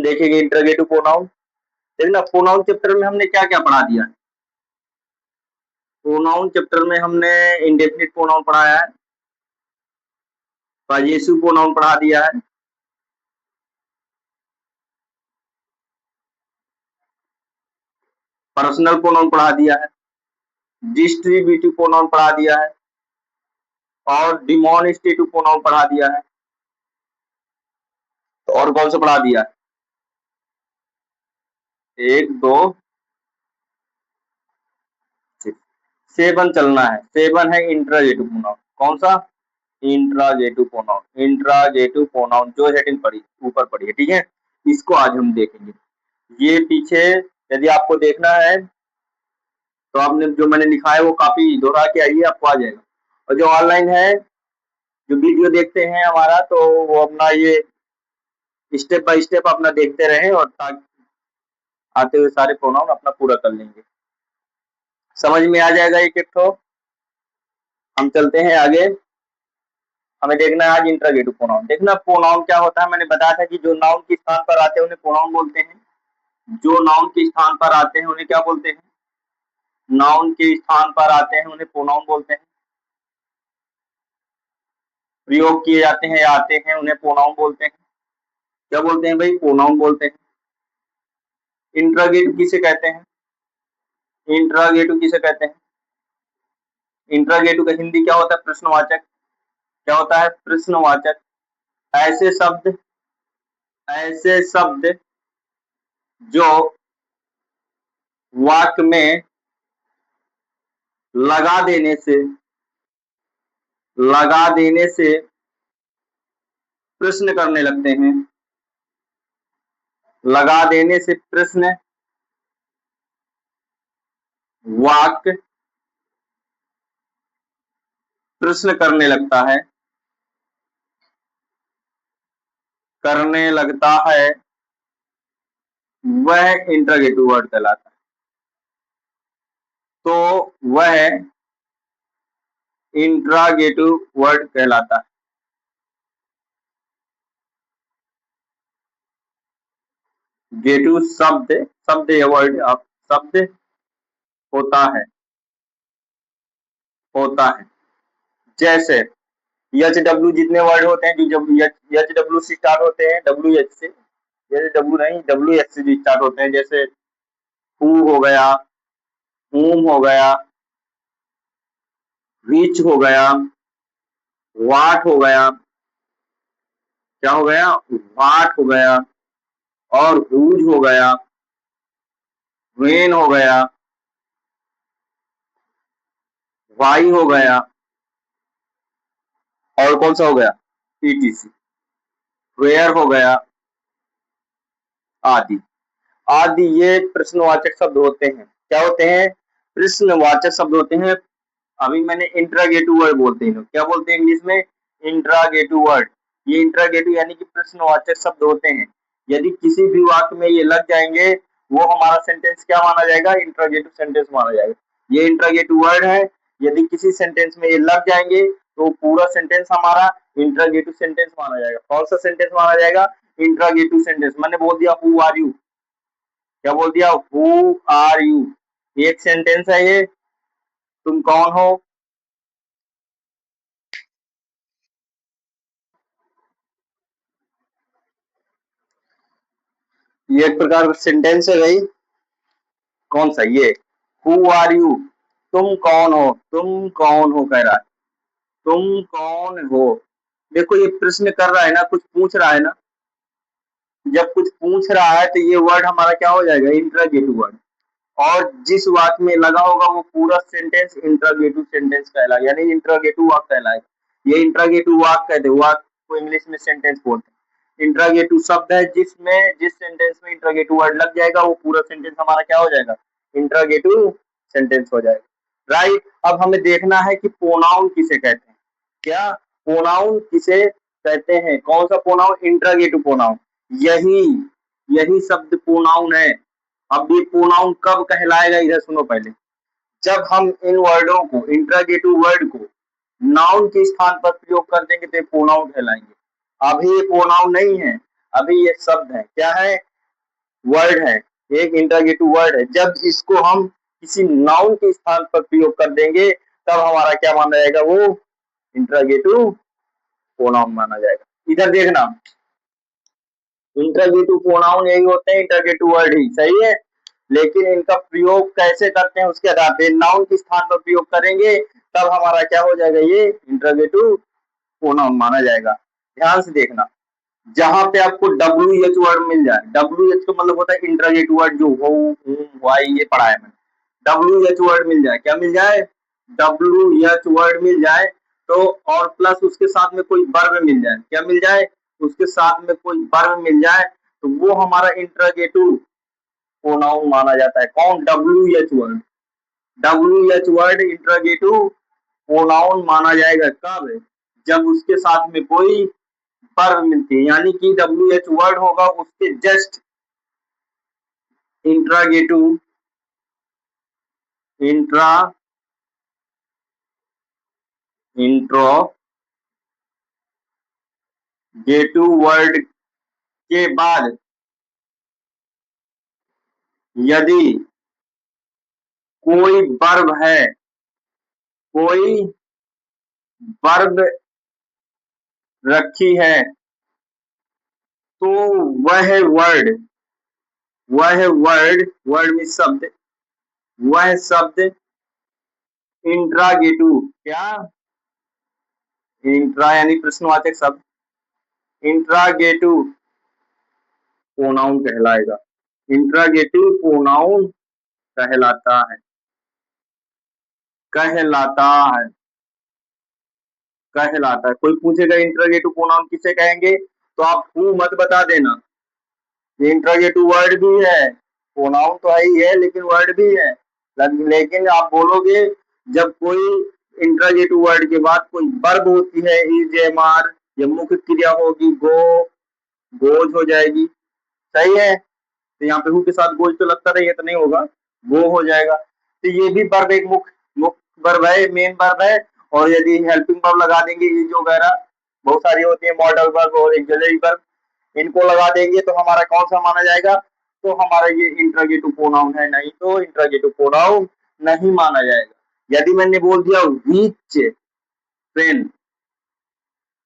देखेंगे interrogative pronoun. देखना pronoun chapter में हमने क्या क्या पढ़ा दिया है। प्रोनाउन चैप्टर में हमने इंडेफिनिट प्रोनाउन पढ़ाया है, पॉजेसिव प्रोनाउन पढ़ा दिया है, पर्सनल प्रोनाउन पढ़ा दिया है, डिस्ट्रीब्यूटिव प्रोनाउन पढ़ा दिया है और डिमॉन्स्ट्रेटिव प्रोनाउन पढ़ा दिया है। तो और कौन सा पढ़ा दिया है? 1 2 7 चलना है। 7 है इंट्रागेटिव प्रोनाउन। कौन सा? Interrogative pronoun. इंट्रागेटिव प्रोनाउन जो हेडिंग पड़ी ऊपर पड़ी है, ठीक है, इसको आज हम देखेंगे। ये पीछे यदि आपको देखना है तो आपने जो मैंने लिखा है वो काफी दोहरा के आइए, आपको आ जाएगा। और जो ऑनलाइन है, जो वीडियो देखते हैं हमारा, तो वो अपना ये स्टेप बाय स्टेप अपना देखते रहें और आते हुए सारे प्रोनाउन अपना पूरा कर लेंगे। समझ में आ जाएगा एक एक तो। हम चलते हैं आगे। हमें देखना है आज इंट्रागेटिव प्रोनाउन। देखना प्रोनाउन क्या होता है, मैंने बताया था कि जो नाउन के स्थान पर आते हैं उन्हें प्रोनाउन बोलते हैं। जो नाउन के स्थान पर आते हैं उन्हें क्या बोलते हैं? नाउन के स्थान पर आते हैं उन्हें प्रोनाउन बोलते हैं। प्रयोग किए जाते हैं या आते हैं उन्हें प्रोनाउन बोलते हैं। क्या बोलते हैं भाई? प्रोनाउन बोलते हैं। इंट्रागेटिव किसे कहते हैं? इंट्रागेटिव किसे कहते हैं? इंट्रागेटिव का हिंदी क्या होता है? प्रश्नवाचक। क्या होता है? प्रश्नवाचक। ऐसे शब्द जो वाक्य में लगा देने से प्रश्न करने लगते हैं। लगा देने से प्रश्न वाक्य प्रश्न करने लगता है, वह इंट्रागेटिव वर्ड कहलाता है। तो वह इंट्रागेटिव वर्ड कहलाता है। गेटिव शब्द या वर्ड, आप शब्द होता है। जैसे एच डब्ल्यू जितने वर्ड होते हैं जो जब एच डब्ल्यू से स्टार्ट होते हैं, डब्ल्यू एच से, एच डब्ल्यू नहीं, डब्ल्यू एच से भी स्टार्ट होते हैं। जैसे हु हो गया, whom हो गया, which हो गया, what हो गया, क्या हो गया? what हो गया, और whose हो गया, when हो गया, why हो गया, और कौन सा हो गया? etc, where हो गया, आदि आदि। ये प्रश्नवाचक शब्द होते हैं। क्या होते हैं? प्रश्नवाचक शब्द होते हैं। अभी मैंने इंट्रागेटिव वर्ड बोलते हैं, क्या बोलते हैं इंग्लिश में? Interrogative word. ये इंट्रागेटिव यानी कि प्रश्नवाचक शब्द होते हैं। यदि किसी भी वाक्य में ये लग जाएंगे, वो हमारा सेंटेंस क्या माना जाएगा? इंट्रागेटिव सेंटेंस माना जाएगा। ये इंट्रागेटिव वर्ड है। यदि किसी सेंटेंस में ये लग जाएंगे तो पूरा सेंटेंस हमारा इंट्रागेटिव सेंटेंस माना जाएगा। कौन सा सेंटेंस माना जाएगा? Interrogative sentence. मैंने बोल दिया हु आर यू, क्या बोल दिया? हु आर यू, एक सेंटेंस है ये। तुम कौन हो? ये एक प्रकार का सेंटेंस है भाई। कौन सा? ये हु आर यू, तुम कौन हो, तुम कौन हो कह रहा है, तुम कौन हो। देखो ये प्रश्न कर रहा है ना, कुछ पूछ रहा है ना। जब कुछ पूछ रहा है तो ये वर्ड हमारा क्या हो जाएगा? Interrogative word. और जिस वाक्य में लगा होगा वो पूरा सेंटेंस इंट्रागेटिव सेंटेंस कहलाएगा, यानी इंट्रागेटिव वाक्य कहलाएगा। ये इंट्रागेटिव वाक्य कहते हैं। वाक्य को इंग्लिश में सेंटेंस बोलते हैं। इंट्रागेटिव शब्द है जिस सेंटेंस में इंट्रागेटिव वर्ड लग जाएगा वो पूरा सेंटेंस हमारा क्या हो जाएगा? इंट्रागेटिव सेंटेंस हो जाएगा। राइट। अब हमें देखना है कि प्रोनाउन किसे कहते हैं। क्या प्रोनाउन किसे कहते हैं? कौन सा प्रोनाउन? Interrogative pronoun. यही शब्द प्रोनाउन है। अब ये प्रोनाउन कब कहलाएगा, इधर सुनो पहले। जब हम इन वर्डों को, इंट्रागेटिव वर्ड को नाउन के स्थान पर प्रयोग कर देंगे तो प्रोनाउन कहलाएंगे। अभी ये प्रोनाउन नहीं है, अभी ये शब्द है। क्या है? वर्ड है, एक इंटरोगेटिव वर्ड है। जब इसको हम किसी नाउन के स्थान पर प्रयोग कर देंगे तब हमारा क्या माना जाएगा, वो इंटरोगेटिव प्रोनाउन माना जाएगा। इधर देखना, इंटरोगेटिव प्रोनाउन यही होते हैं, इंटरोगेटिव वर्ड ही, सही है। लेकिन इनका प्रयोग कैसे करते हैं उसके आधार पे, नाउन के स्थान पर प्रयोग करेंगे तब हमारा क्या हो जाएगा, ये इंटरोगेटिव प्रोनाउन माना जाएगा। ध्यान से देखना, जहां पे आपको डब्ल्यू एच वर्ड मिल जाए, डब्ल्यू एच का मतलब होता है इंटरोगेटिव वर्ड, जो हो, वाई, ये पढ़ा है मैंने। डब्ल्यू एच वर्ड मिल जाए, क्या मिल जाए, डब्ल्यू एच वर्ड मिल जाए, तो और प्लस उसके साथ में कोई वर्ब मिल जाए, क्या मिल जाए, उसके साथ में कोई वर्ब मिल जाए, तो वो हमारा इंटरोगेटिव प्रोनाउन माना जाता है। कौन, W H word, W H word interrogative pronoun माना जाएगा। कब, जब उसके साथ में कोई वर्ब मिलती है, यानी कि डब्ल्यू एच वर्ड होगा उसके just interrogative, intra interrogative word के बाद यदि कोई वर्ब है, कोई वर्ब रखी है, तो वह वर्ड, वह वर्ड, वर्ड में शब्द, वह शब्द इंट्रागेटिव, क्या, इंट्रा यानी प्रश्नवाचक शब्द, इंट्रागेटिव प्रोनाउन कहलाएगा, इंट्रागेटिव प्रोनाउन कहलाता है, कहलाता है, कहलाता है। कोई पूछेगा इंट्रागेटिव प्रोनाउन किसे कहेंगे, तो आप हु मत बता देना, ये इंट्रागेटिव वर्ड भी है, प्रोनाउन तो है ही है लेकिन वर्ड भी है। लेकिन आप बोलोगे जब कोई इंट्रागेटिव वर्ड के बाद कोई वर्ब होती है, इज, एम, आर, या मुख्य क्रिया होगी, गो, गोज हो जाएगी, सही है। तो यहाँ पे हु के साथ गोज तो लगता नहीं है, तो नहीं होगा, गो हो जाएगा। तो ये भी वर्ब एक मुख्य मुख्य वर्ब है, मेन वर्ब है। और यदि हेल्पिंग वर्ब लगा देंगे, इज वगैरह बहुत सारी होती है, मॉडल वर्ब और एक्सिलरी वर्ब, इनको लगा देंगे तो हमारा कौन सा माना जाएगा, तो हमारा ये इंट्रोगेटिव प्रोनाउन है, नहीं तो इंट्रोगेटिव प्रोनाउन नहीं माना जाएगा। यदि मैंने बोल दिया व्हिच पेन,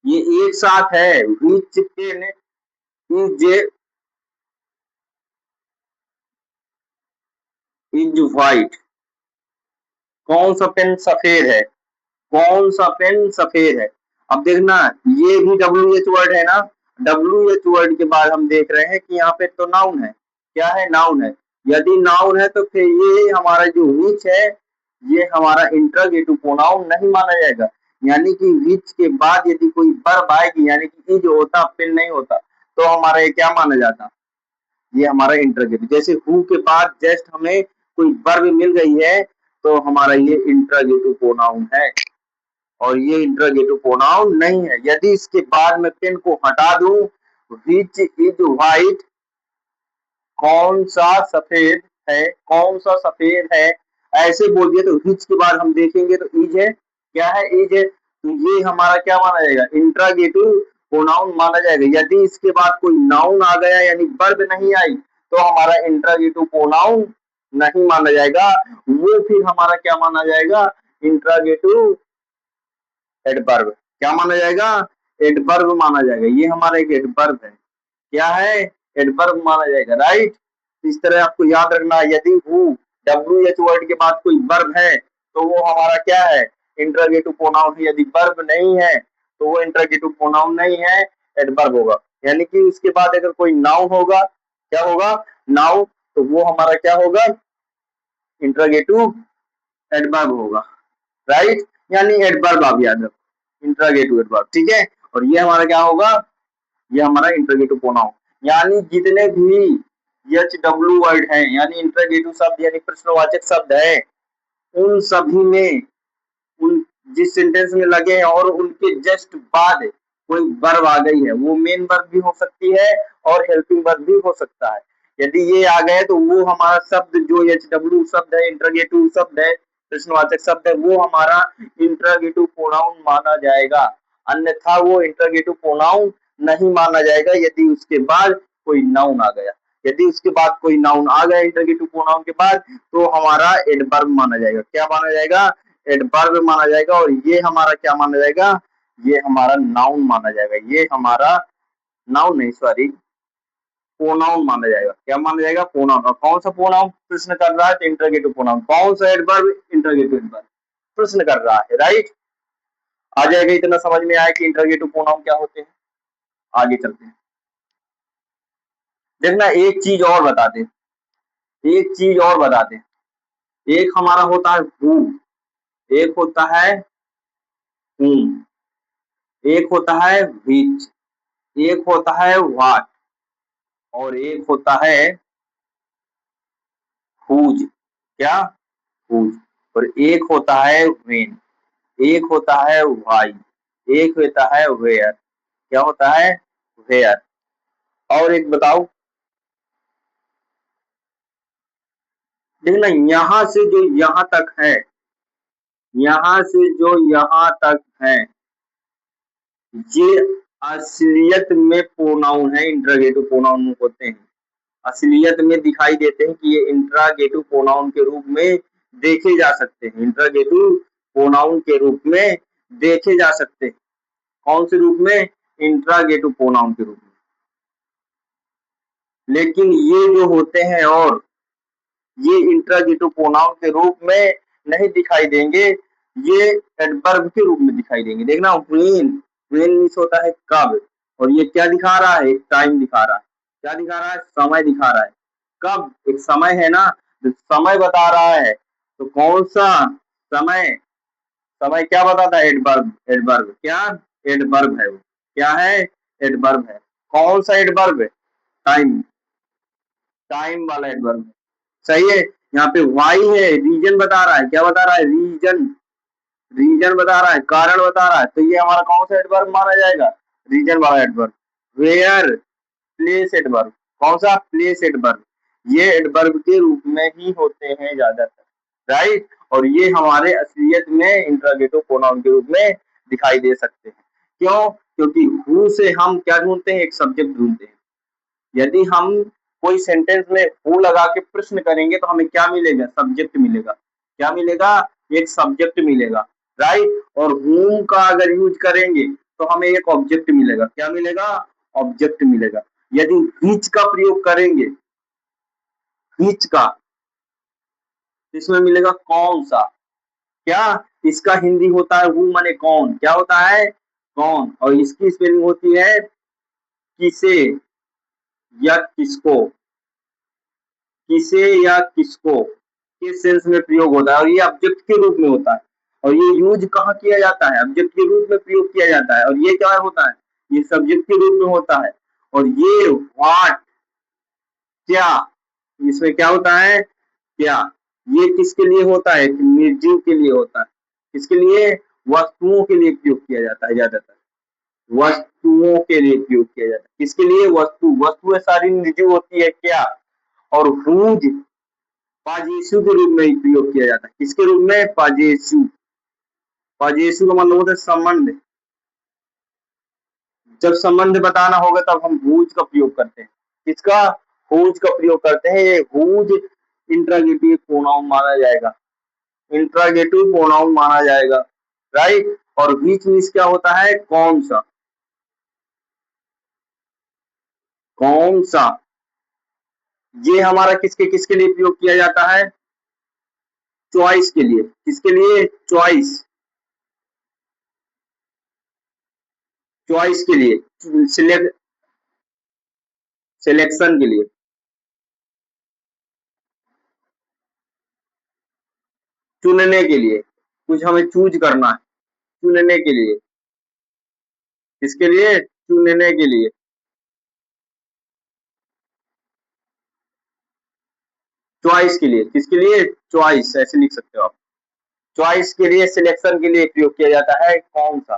ये एक साथ है, व्हिच पेन इज व्हाइट, कौन सा पेन सफेद है, कौन सा पेन सफेद है। अब देखना, ये भी डब्ल्यू एच वर्ड है ना, डब्ल्यू एच वर्ड के बाद हम देख रहे हैं कि यहाँ पे तो नाउन है, क्या है, नाउन है। यदि नाउन है तो फिर ये हमारा जो विच है, ये हमारा इंट्रोगेटिव प्रोनाउन नहीं माना जाएगा। यानी कि विच के बाद यदि कोई वर्ब आएगी, यानी कि इज होता, पेन नहीं होता, तो हमारा ये क्या माना जाता, ये हमारा इंट्रोगेटिव। जैसे हु के बाद जस्ट हमें कोई वर्ब मिल गई है, तो हमारा ये इंट्रोगेटिव प्रोनाउन है, और ये इंट्रोगेटिव प्रोनाउन नहीं है। यदि इसके बाद में पेन को हटा दूं, विच इज व्हाइट, कौन सा सफेद है, कौन सा सफेद है, ऐसे बोल दिए तो विच के बाद हम देखेंगे तो इज है, क्या है, इज है। तो ये हमारा क्या माना जाएगा, इंट्रोगेटिव प्रोनाउन माना जाएगा। यदि इसके बाद कोई नाउन आ गया, यानी वर्ब नहीं आई, तो हमारा इंट्रोगेटिव प्रोनाउन नहीं माना जाएगा, वो फिर हमारा क्या माना जाएगा, इंट्रोगेटिव एडवर्ब, क्या माना जाएगा, एडवर्ब माना जाएगा। ये हमारा एक एडवर्ब है, क्या है, एडवर्ब माना जाएगा, राइट। इस तरह आपको याद रखना है, यदि हु डब्ल्यू एच वर्ड के बाद कोई वर्ब है तो वो हमारा क्या है, इंट्रोगेटिव प्रोनाउन है। यदि वर्ब नहीं है तो वो इंट्रोगेटिव प्रोनाउन नहीं है, एडवर्ब होगा। यानी कि उसके बाद अगर कोई नाउन होगा, क्या होगा, नाउन, तो वो हमारा क्या होगा, इंट्रोगेटिव एडवर्ब होगा, राइट। यानी एडवर्ब आप याद रखो, इंट्रोगेटिव एडवर्ब, ठीक है। और ये हमारा क्या होगा, ये हमारा इंट्रोगेटिव प्रोनाउन। यानी जितने भी एच डब्ल्यू वर्ड हैं, यानी इंट्रोगेटिव शब्द यानी प्रश्नवाचक शब्द है, उन सभी में, उन जिस सेंटेंस में लगे हैं और उनके जस्ट बाद कोई वर्ब आ गई है, वो मेन वर्ब भी हो सकती है और हेल्पिंग वर्ब भी हो सकता है। यदि ये आ गए तो वो हमारा शब्द जो एच डब्ल्यू शब्द है, इंट्रोगेटिव शब्द है, प्रश्नवाचक शब्द है, वो हमारा इंट्रोगेटिव प्रोनाउन माना जाएगा। अन्यथा वो इंट्रोगेटिव प्रोनाउन नहीं माना जाएगा यदि उसके बाद कोई नाउन आ गया। यदि उसके बाद कोई नाउन आ गया इंटरोगेटिव प्रोनाउन के बाद तो हमारा एडवर्ब माना जाएगा। क्या माना जाएगा? एडवर्ब माना जाएगा। और ये हमारा क्या माना जाएगा? ये हमारा नाउन माना जाएगा। ये हमारा नाउन नहीं, सॉरी, प्रोनाउन माना जाएगा। क्या माना जाएगा? प्रोनाउन। और कौन सा प्रोनाउन प्रश्न कर रहा है? तो इंटरोगेटिव प्रोनाउन। कौन सा एडवर्ब? इंटरोगेटिव एडवर्ब प्रश्न कर रहा है, राइट। आ जाएगा, इतना समझ में आया कि इंटरोगेटिव प्रोनाउन क्या होते हैं। आगे चलते हैं। देखना, एक चीज और बता दें, एक चीज और बता दें। एक हमारा होता है हु, एक होता है whom, एक होता है which, एक होता है what, और एक होता है whose। क्या? whose। और एक होता है when, एक होता है why, एक होता है where। क्या होता है? where। और एक बताओ। देखना, यहां से जो यहां तक है, यहां से जो यहां तक है, ये असलियत में प्रोनाउन है, इंटरोगेटिव प्रोनाउन होते हैं। असलियत में दिखाई देते हैं कि ये इंटरोगेटिव प्रोनाउन के रूप में देखे जा सकते हैं। इंटरोगेटिव प्रोनाउन के रूप में देखे जा सकते हैं। कौन से रूप में? इंटरोगेटिव प्रोनाउन के रूप में। लेकिन ये जो होते हैं, और ये इंटरोगेटिव प्रोनाउन के रूप में नहीं दिखाई देंगे, ये एडवर्ब के रूप में दिखाई देंगे। देखना, व्हेन, व्हेन मींस होता है कब, और ये क्या दिखा रहा है? एक टाइम दिखा रहा है। क्या दिखा रहा है? समय दिखा रहा है। कब? एक समय है ना, तो समय बता रहा है। तो कौन सा समय? समय क्या बताता है? एडवर्ब। एडवर्ब क्या? एडवर्ब है वो। क्या है? एडवर्ब है। कौन सा एडवर्ब है? टाइम, टाइम वाला एडवर्ब। सही है। यहाँ पे वाई है, रीजन बता रहा है। क्या बता रहा है? रीजन, रीजन बता रहा है, कारण बता रहा है। तो ये हमारा कौन सा एडवर्ब माना जाएगा? रीजन वाला एडवर्ब। Where, place adverb. कौन सा? Place adverb. ये एडवर्ब के रूप में ही होते हैं ज्यादातर, राइट। और ये हमारे असलियत में इंटरोगेटिव प्रोनाउन के रूप में दिखाई दे सकते हैं। क्यों? क्योंकि हु से हम क्या ढूंढते हैं? एक सब्जेक्ट ढूंढते हैं। यदि हम कोई सेंटेंस में हु लगा के प्रश्न करेंगे तो हमें क्या मिलेगा? सब्जेक्ट मिलेगा। क्या मिलेगा? एक सब्जेक्ट मिलेगा, राइट। और whom का अगर यूज करेंगे तो हमें एक ऑब्जेक्ट मिलेगा। क्या मिलेगा? ऑब्जेक्ट मिलेगा। यदि which का प्रयोग करेंगे, which का, इसमें मिलेगा कौन सा। क्या? इसका हिंदी होता है हु माने कौन। क्या होता है? कौन। और इसकी स्पेलिंग होती है किसे या किसको, किसे या किसको, किस सेंस में प्रयोग होता है। और ये ऑब्जेक्ट के रूप में होता है। और ये यूज कहाँ किया जाता है? ऑब्जेक्ट के रूप में प्रयोग किया जाता है। और ये क्या होता है? ये सब्जेक्ट के रूप में होता है। और ये व्हाट, क्या, इसमें क्या होता है? क्या। ये किसके लिए होता है? निर्जीव के लिए होता है। किसके लिए? वस्तुओं के लिए प्रयोग किया जाता है ज्यादातर। वस्तुओं के लिए प्रयोग किया जाता है। किसके लिए? वस्तु। वस्तुएं सारी निर्जीव होती है। क्या? और हुज पाजेसु के रूप में प्रयोग किया जाता है। किसके रूप में? पाजेसु। पाजेसु का मतलब होता है संबंध। जब संबंध बताना होगा तब हम हुज का प्रयोग करते हैं। किसका? हुज का प्रयोग करते हैं। ये हुज इंट्रागेटिव प्रोनाउन माना जाएगा। इंट्रागेटिव प्रोनाउन माना जाएगा, राइट। और बीच में क्या होता है? कौन सा। कौन सा, ये हमारा किसके किसके लिए प्रयोग किया जाता है? चॉइस के लिए। किसके लिए? चॉइस, चॉइस के लिए। सिलेक्शन के लिए। चुनने के लिए। कुछ हमें चूज करना है, चुनने के लिए। किसके लिए? चुनने के लिए। चॉइस के लिए। किसके लिए? चॉइस, ऐसे लिख सकते हो आप। चॉइस के लिए, सिलेक्शन के लिए प्रयोग किया जाता है। कौन सा,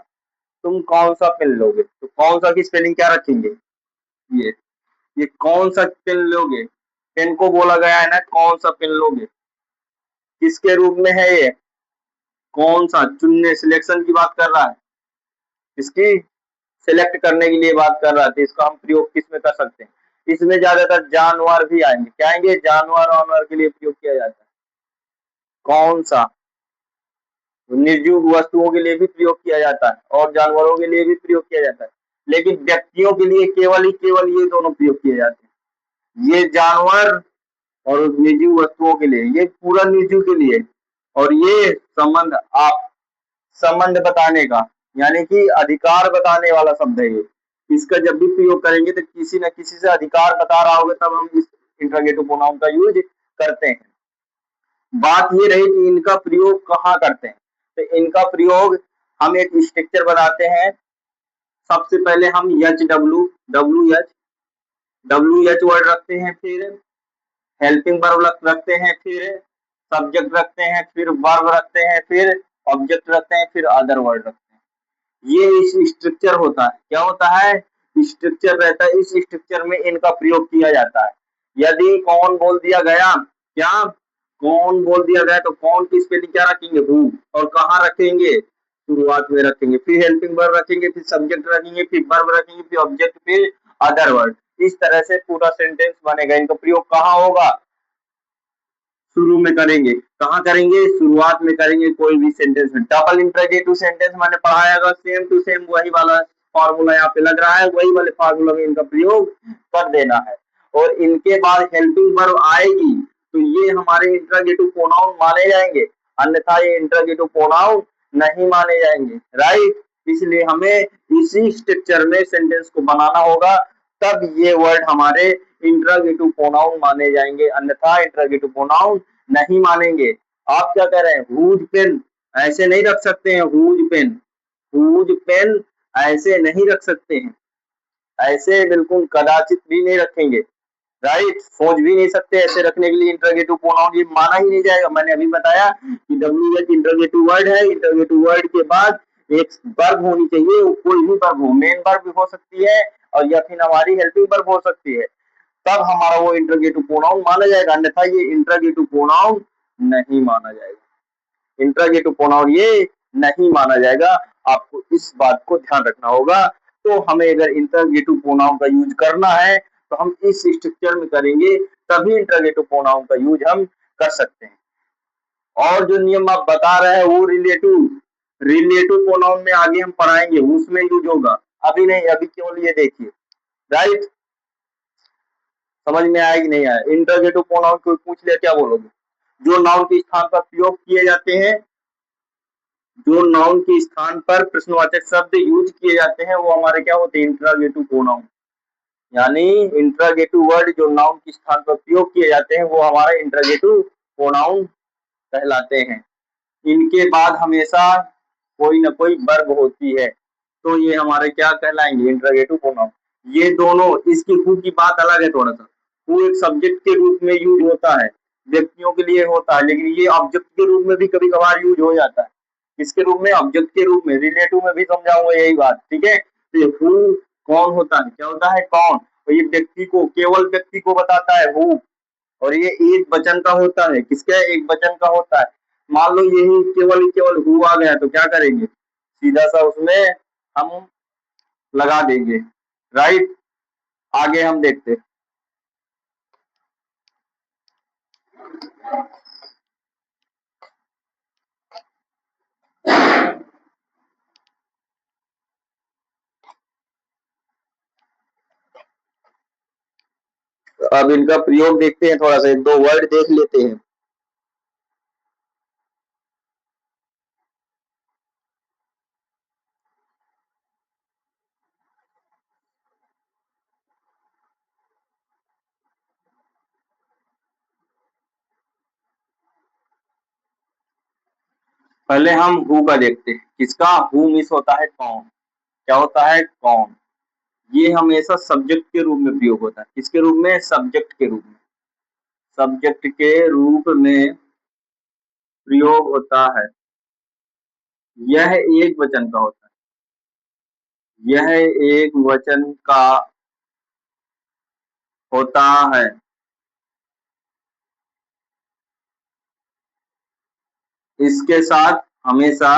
तुम कौन सा पेन लोगे। तो कौन सा की स्पेलिंग क्या रखेंगे? ये ये कौन सा पेन लोगे। पेन को बोला गया है ना, कौन सा पेन लोगे। किसके रूप में है ये? कौन सा, चुनने, सिलेक्शन की बात कर रहा है। इसकी सिलेक्ट करने के लिए बात कर रहा है। तो इसका हम प्रयोग किस में कर सकते हैं? इसमें ज्यादातर जानवर भी आएंगे। क्या आएंगे? जानवर वानवर के लिए प्रयोग किया जाता है। कौन सा? निर्जीव वस्तुओं के लिए भी प्रयोग किया जाता है और जानवरों के लिए भी प्रयोग किया जाता है, लेकिन व्यक्तियों के लिए केवल ये दोनों प्रयोग किए जाते हैं। ये जानवर और निर्जीव वस्तुओं के लिए, ये पूरा निर्जीव के लिए। और ये संबंध, आप संबंध बताने का यानी कि अधिकार बताने वाला शब्द है ये। इसका जब भी प्रयोग करेंगे तो किसी न किसी से अधिकार बता रहा होगा, तब हम इस इंट्रोगेटिव प्रोनाउन का यूज करते हैं। बात ये रही कि इनका प्रयोग कहाँ करते हैं। तो इनका प्रयोग हम एक स्ट्रक्चर बनाते हैं। सबसे पहले हम एच डब्ल्यू एच वर्ड रखते हैं, फिर हेल्पिंग वर्ब रखते हैं, फिर सब्जेक्ट रखते हैं, फिर वर्ब रखते हैं, फिर ऑब्जेक्ट रखते हैं, फिर अदर वर्ड रखते हैं। ये इस स्ट्रक्चर होता है। क्या होता है? स्ट्रक्चर रहता है। इस स्ट्रक्चर में इनका प्रयोग किया जाता है। यदि कौन बोल दिया गया, क्या कौन बोल दिया गया, तो कौन की स्पेलिंग क्या रखेंगे? हु। और कहाँ रखेंगे? शुरुआत में रखेंगे। फिर हेल्पिंग वर्ब रखेंगे, फिर सब्जेक्ट रखेंगे, फिर वर्ब रखेंगे, फिर ऑब्जेक्ट, फिर अदर वर्ड। इस तरह से पूरा सेंटेंस बनेगा। इनका प्रयोग कहाँ होगा? शुरू में करेंगे। कहाँ करेंगे? शुरुआत में करेंगे कोई भी सेंटेंस में। डबल इंटरोगेटिव सेंटेंस मैंने पढ़ाया, सेम टू सेम वही वाला फॉर्मूला यहाँ पे लग रहा है, वही वाले फॉर्मूला में इनका प्रयोग कर देना है। और इनके बाद हेल्पिंग वर्ब आएगी तो ये हमारे इंटरोगेटिव प्रोनाउन माने जाएंगे, अन्यथा ये इंटरोगेटिव प्रोनाउन नहीं माने जाएंगे। राइट? इसलिए हमें इसी स्ट्रक्चर में सेंटेंस को बनाना होगा, तब ये वर्ड हमारे इंटरोगेटिव प्रोनाउन माने जाएंगे, अन्यथा इंटरोगेटिव प्रोनाउन नहीं मानेंगे। आप क्या कह रहे हैं? हुज पेन ऐसे नहीं रख सकते हैं। हुज पेन ऐसे नहीं रख सकते हैं। ऐसे बिल्कुल कदाचित भी नहीं रखेंगे। राइट? सोच भी नहीं सकते ऐसे रखने के लिए इंटरोगेटिव प्रोनाउन, ये माना ही नहीं जाएगा। मैंने अभी बताया कि डब्ल्यू एच इंटरोगेटिव वर्ड है। इंटरोगेटिव वर्ड के बाद एक वर्ब होनी चाहिए, कोई भी वर्ब हो, मेन वर्ब भी हो सकती है और या फिर हमारी हेल्पिंग वर्ब हो सकती है, तब हमारा वो इंटरोगेटिव प्रोनाउन माना जाएगा, अन्यथा ये इंटरोगेटिव प्रोनाउन नहीं माना जाएगा। इंटरोगेटिव प्रोनाउन ये नहीं माना जाएगा। आपको इस बात को ध्यान रखना होगा। तो हमें अगर इंटरोगेटिव प्रोनाउन का यूज करना है तो हम इस स्ट्रक्चर में करेंगे, तभी इंटरोगेटिव प्रोनाउन का यूज हम कर सकते हैं। और जो नियम आप बता रहे हैं वो रिलेटिव प्रोनाउन में आगे हम पढ़ाएंगे, उसमें यूज होगा, अभी नहीं। अभी केवल ये देखिए। राइट? समझ में आया कि नहीं आया? इंटरोगेटिव प्रोनाउन कोई पूछ लिया क्या बोलोगे? जो नाउन के स्थान पर प्रयोग किए जाते हैं, जो नाउन के स्थान पर प्रश्नवाचक शब्द यूज किए जाते हैं, वो हमारे क्या होते हैं? Interrogative pronoun. यानी इंटरोगेटिव वर्ड जो नाउन के स्थान पर प्रयोग किए जाते हैं वो हमारा इंटरोगेटिव प्रोनाउन कहलाते हैं। इनके बाद हमेशा कोई ना कोई वर्ब होती है, तो ये हमारे क्या कहलाएंगे? Interrogative pronoun. ये दोनों, इसकी हु की बात अलग है थोड़ा सा। हु एक सब्जेक्ट के रूप में यूज होता है, व्यक्तियों के लिए होता है, लेकिन ये ऑब्जेक्ट के रूप में भी कभी कभार यूज हो जाता है। किसके रूप में? ऑब्जेक्ट के रूप में। रिलेटिव में भी समझाऊंगा यही बात। ठीक है? तो ये हु कौन होता है? क्या होता है? कौन। तो ये व्यक्ति को, केवल व्यक्ति को बताता है हु। और ये एक वचन का होता है। किसका? एक वचन का होता है। मान लो यही केवल हु आ गया तो क्या करेंगे? सीधा सा उसमें हम लगा देंगे। राइट? आगे हम देखते हैं। अब इनका प्रयोग देखते हैं, थोड़ा सा एक दो वर्ड देख लेते हैं। पहले हम हु का देखते हैं। किसका? हु मिस होता है कौन। क्या होता है? कौन। ये हमेशा सब्जेक्ट के रूप में प्रयोग होता है। किसके रूप में? सब्जेक्ट के रूप में। सब्जेक्ट के रूप में प्रयोग होता है। यह एक वचन का होता है। यह एक वचन का होता है। इसके साथ हमेशा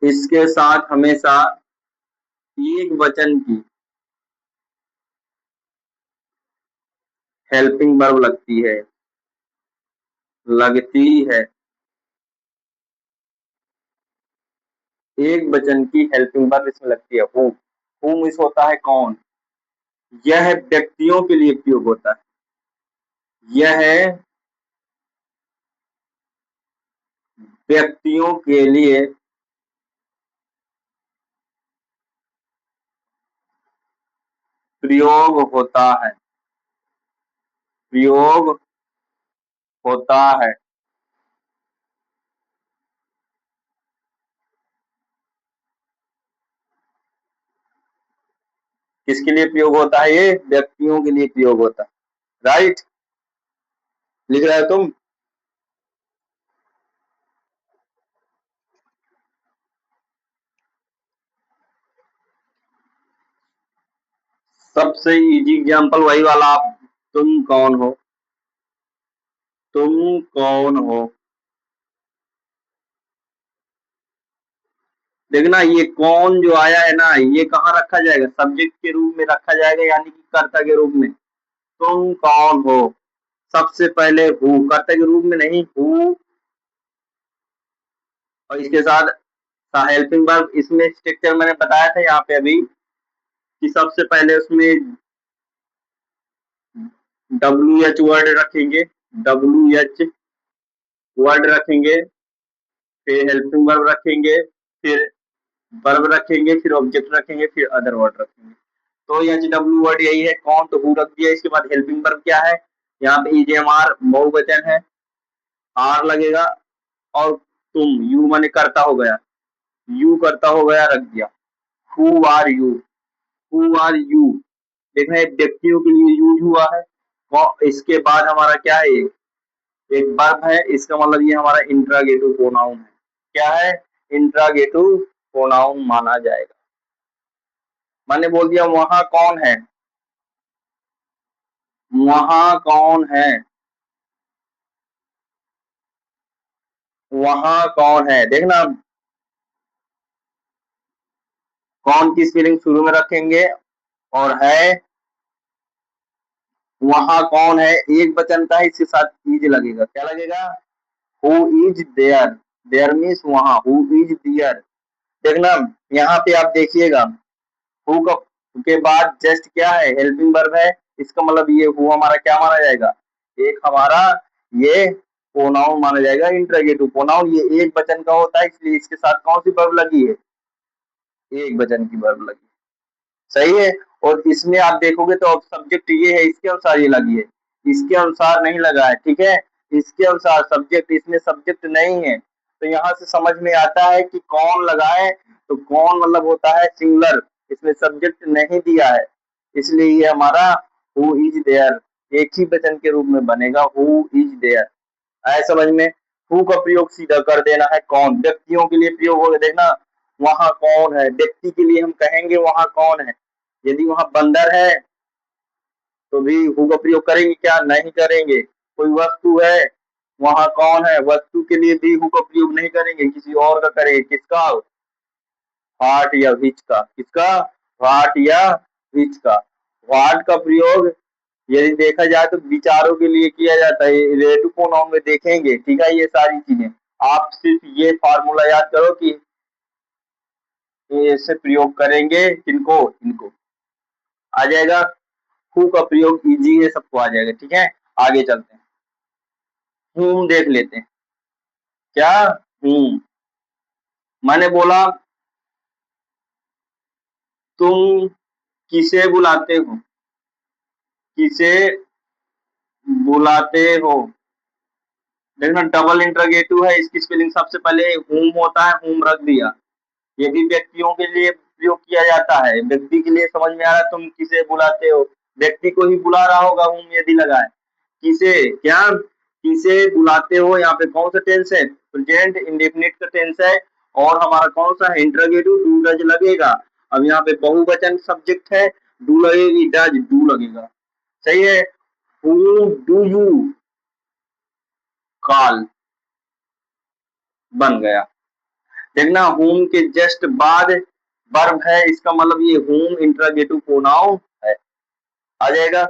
इसके साथ हमेशा एक वचन की हेल्पिंग वर्ब लगती है, लगती है। एक वचन की हेल्पिंग वर्ब इसमें लगती है हु इस होता है कौन। यह व्यक्तियों के लिए प्रयोग होता है। यह व्यक्तियों के लिए प्रयोग होता है, प्रयोग होता है। किसके लिए प्रयोग होता है? ये व्यक्तियों के लिए प्रयोग होता है। राइट, लिख रहे हो तुम? सबसे इजी एग्जांपल वही वाला आप, तुम कौन हो, तुम कौन हो। देखना ये कौन जो आया है ना, ये कहाँ रखा जाएगा? सब्जेक्ट के रूप में रखा जाएगा, यानी कि कर्ता के रूप में। तुम कौन हो, सबसे पहले हु, कर्ता के रूप में नहीं, हु। और इसके साथ हेल्पिंग वर्ब, इसमें स्ट्रक्चर मैंने बताया था यहाँ पे अभी, कि सबसे पहले उसमें WH वर्ड रखेंगे, WH वर्ड रखेंगे, फिर हेल्पिंग वर्ब रखेंगे, फिर वर्ब रखेंगे, फिर ऑब्जेक्ट रखेंगे, फिर अदर वर्ड रखेंगे। तो HW वर्ड यही है, कौन तो हु रख दिया। इसके बाद हेल्पिंग वर्ब क्या है, यहाँ पे EJMR बहुवचन है, आर लगेगा, और तुम, यू माने करता हो गया, यू करता हो गया, रख दिया। Who are you, who are you. देखना एक व्यक्तियों के लिए यूज हुआ है। इसके बाद हमारा क्या है, एक वर्ब है, इसका मतलब ये हमारा इंट्रागेटिव प्रोनाउन है। क्या है? इंट्रागेटिव प्रोनाउन माना जाएगा। मैंने बोल दिया वहां कौन है, वहां कौन है, वहां कौन है। देखना कौन की स्पेलिंग शुरू में रखेंगे, और है, वहां कौन है एक वचन का है, इसके साथ इज लगेगा। क्या लगेगा? Who is there, there means वहां, हु इज देयर। देखना यहाँ पे आप देखिएगा, हु का के बाद जस्ट क्या है, हेल्पिंग वर्ब है। इसका मतलब ये हु हमारा क्या माना जाएगा, एक हमारा ये प्रोनाउन माना जाएगा, इंट्रोगेटिव प्रोनाउन। ये एक वचन का होता है, इसलिए इसके साथ कौन सी वर्ब लगी है, एक वचन की वर्ब लगी। सही है। और इसमें आप देखोगे तो सब्जेक्ट ये है, इसके अनुसार ये लगी है, इसके अनुसार नहीं लगा है। ठीक है, इसके अनुसार सब्जेक्ट, इसमें सब्जेक्ट नहीं है। तो यहाँ से समझ में आता है कि कौन लगा है, तो कौन मतलब होता है सिंगुलर, इसमें सब्जेक्ट नहीं दिया है, इसलिए ये हमारा हु इज देयर एक ही वचन के रूप में बनेगा, हु इज देयर। आए समझ में? हु का प्रयोग सीधा कर देना है कौन, व्यक्तियों के लिए प्रयोग होगा। देखना वहां कौन है, व्यक्ति के लिए हम कहेंगे वहां कौन है। यदि वहां बंदर है तो भी हु का प्रयोग करेंगे क्या? नहीं करेंगे। कोई वस्तु है, वहां कौन है, वस्तु के लिए भी हु का प्रयोग नहीं करेंगे, किसी और का करेंगे। किसका? व्हाट या विच का। किसका? व्हाट या विच का। व्हाट का प्रयोग यदि देखा जाए तो विचारों के लिए किया जाता है, रिलेटिव प्रोनाउन में देखेंगे। ठीक है, ये सारी चीजें आप सिर्फ ये फार्मूला याद करो कि ऐसे प्रयोग करेंगे किनको, इनको आ जाएगा। हु का प्रयोग इजी है, सबको आ जाएगा। ठीक है, आगे चलते हैं, हूम देख लेते हैं। क्या? हूम, मैंने बोला तुम किसे बुलाते हो, किसे बुलाते हो। देखना डबल इंटरोगेटिव है, इसकी स्पेलिंग सबसे पहले हूम होता है, हूम रख दिया। ये भी व्यक्तियों के लिए प्रयोग किया जाता है, व्यक्ति के लिए समझ में आ रहा है, तुम किसे बुलाते हो, व्यक्ति को ही बुला रहा होगा हूम यदि लगा है। किसे, क्या किसे बुलाते हो, यहाँ पे कौन सा टेंस है, प्रेजेंट इंडेफिनिट का टेंस है, और हमारा कौन सा है, इंटरोगेटिव, डू डज लगेगा। अब यहाँ पे बहुवचन सब्जेक्ट है, डू लगेगी, डज डू लगेगा। सही है। हु डू यू कॉल, बन गया। देखना होम के जस्ट बाद वर्ब है, इसका मतलब ये whom इंट्रोगेटिव प्रोनाउन है, आ जाएगा।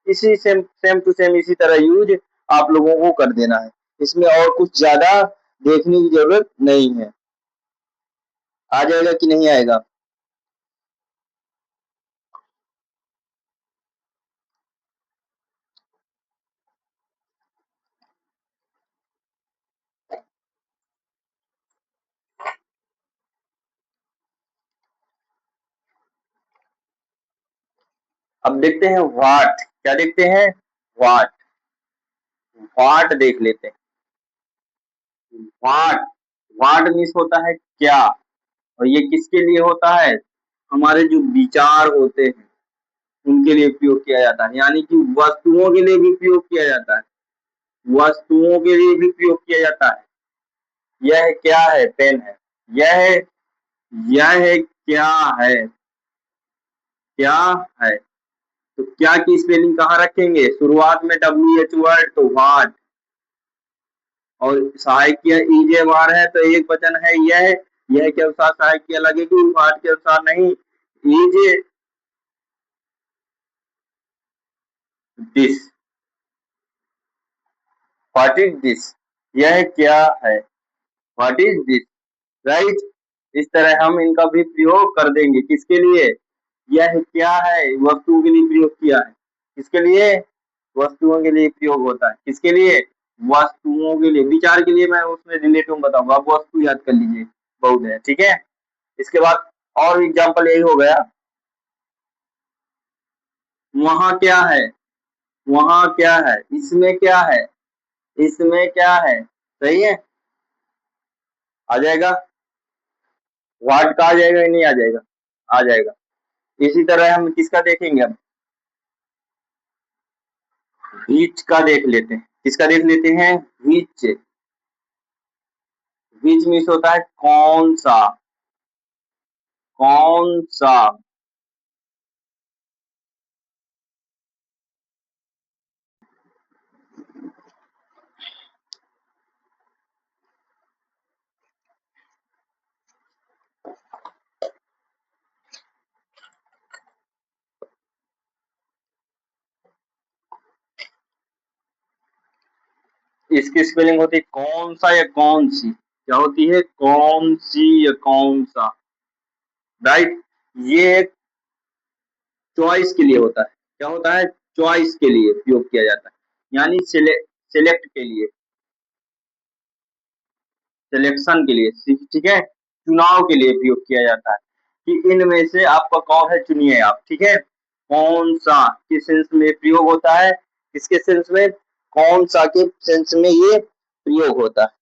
इसी सेम सेम टू सेम इसी तरह यूज आप लोगों को कर देना है, इसमें और कुछ ज्यादा देखने की जरूरत नहीं है। आ जाएगा कि नहीं आएगा? अब देखते हैं व्हाट, क्या देखते हैं? व्हाट, व्हाट देख लेते हैं। व्हाट, व्हाट मीन्स होता है क्या, और ये किसके लिए होता है? हमारे जो विचार होते हैं उनके लिए प्रयोग किया जाता है, यानी कि वस्तुओं के लिए भी प्रयोग किया जाता है, वस्तुओं के लिए भी प्रयोग किया जाता है। यह क्या है? पेन है। यह यह क्या है? क्या है। तो क्या की स्पेलिंग कहाँ रखेंगे? शुरुआत में WH वर्ड, तो व्हाट, और सहायकीय ईजे वार है तो एक वचन है यह के अनुसार सहायकीय लगेगी, व्हाट के अनुसार नहीं। EJ this, what is this, यह क्या है, व्हाट इज दिस, राइट। इस तरह हम इनका भी प्रयोग कर देंगे, किसके लिए? यह क्या है वस्तुओं के लिए प्रयोग किया है, किसके लिए? वस्तुओं के लिए प्रयोग होता है, किसके लिए? वस्तुओं के लिए। विचार के लिए मैं उसमें रिलेटिव बताऊंगा, आप वस्तु याद कर लीजिए, बहुत है, ठीक है। इसके बाद और एग्जाम्पल यही हो गया, वहां क्या है, वहां क्या है, इसमें क्या है, इसमें क्या है, सही है, आ जाएगा। व्हाट का आ जाएगा या नहीं आ जाएगा? आ जाएगा। इसी तरह हम किसका देखेंगे अब? व्हिच का देख लेते हैं, किसका देख लेते हैं? व्हिच, व्हिच मीन्स होता है कौन सा, कौन सा। इसकी स्पेलिंग होती है कौन सा या कौन सी, क्या होती है? कौन सी या कौन सा, राइट। ये चॉइस के लिए होता है, क्या होता है? चॉइस के लिए प्रयोग किया जाता है, यानी सिलेक्ट के लिए, सिलेक्शन के लिए, ठीक है, चुनाव के लिए प्रयोग किया जाता है, कि इनमें से आपका कौन है, चुनिए आप, ठीक है। कौन सा किस सेंस में प्रयोग होता है, किसके सेंस में? कौन सा के सेंस में ये प्रयोग होता है।